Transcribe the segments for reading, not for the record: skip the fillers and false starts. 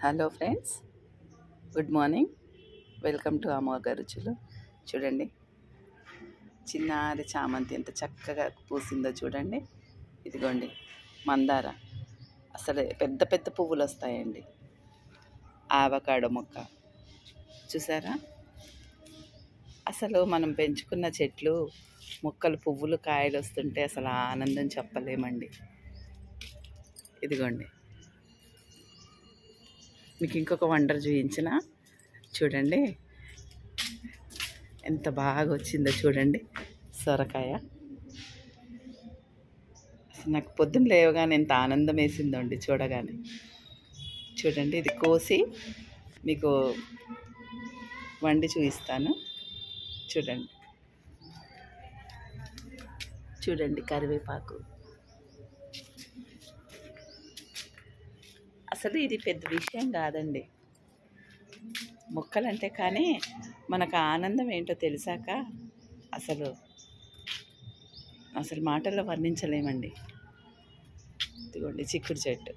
Hello friends, good morning. Welcome to అమోఘ రుచులు. చూడండి, చిన్నారి చామంతి ఎంత చక్కగా పూసిందో చూడండి. ఇదిగోండి మందార, అసలు పెద్ద పెద్ద పువ్వులు వస్తాయండి. ఆవకాడో మొక్క చూసారా? అసలు మనం పెంచుకున్న చెట్లు, మొక్కలు, పువ్వులు, కాయలు వస్తుంటే అసలు ఆనందం చెప్పలేమండి. ఇదిగోండి, మీకు ఇంకొక వండర్ చూపించిన చూడండి, ఎంత బాగా వచ్చిందో చూడండి. సొరకాయ అసలు నాకు పొద్దున్న లేవగానే ఎంత ఆనందం వేసిందో అండి చూడగానే. చూడండి, ఇది కోసి మీకు వండి చూపిస్తాను. చూడండి చూడండి కరివేపాకు. అసలు ఇది పెద్ద విషయం కాదండి మొక్కలంటే, కానీ మనకు ఆనందం ఏంటో తెలిసాక అసలు మాటల్లో వర్ణించలేమండి. ఇదిగోండి చిక్కుడు చెట్టు,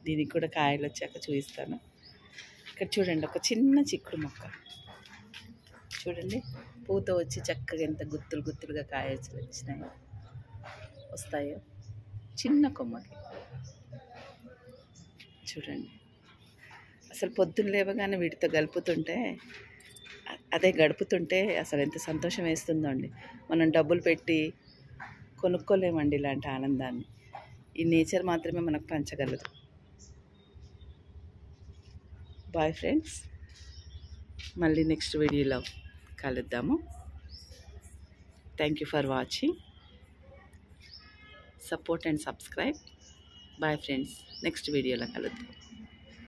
దీనికి కూడా కాయలు వచ్చాక చూపిస్తాను. ఇక్కడ చూడండి, ఒక చిన్న చిక్కుడు మొక్క చూడండి, పూత వచ్చి చక్కగా ఎంత గుత్తులు గుత్తులుగా కాయలు వచ్చినాయో, వస్తాయో చిన్న కొమ్మకి. చూడండి, అసలు పొద్దున్న లేవగానే వీటితో గడుపుతుంటే అసలు ఎంత సంతోషం వేస్తుందో అండి. మనం డబ్బులు పెట్టి కొనుక్కోలేమండి ఇలాంటి ఆనందాన్ని. ఈ నేచర్ మాత్రమే మనకు పంచగలదు. బాయ్ ఫ్రెండ్స్, మళ్ళీ నెక్స్ట్ వీడియోలో కలుద్దాము. Thank you for watching. Support and subscribe. Bye friends, next వీడియోలో కలుద్దాం.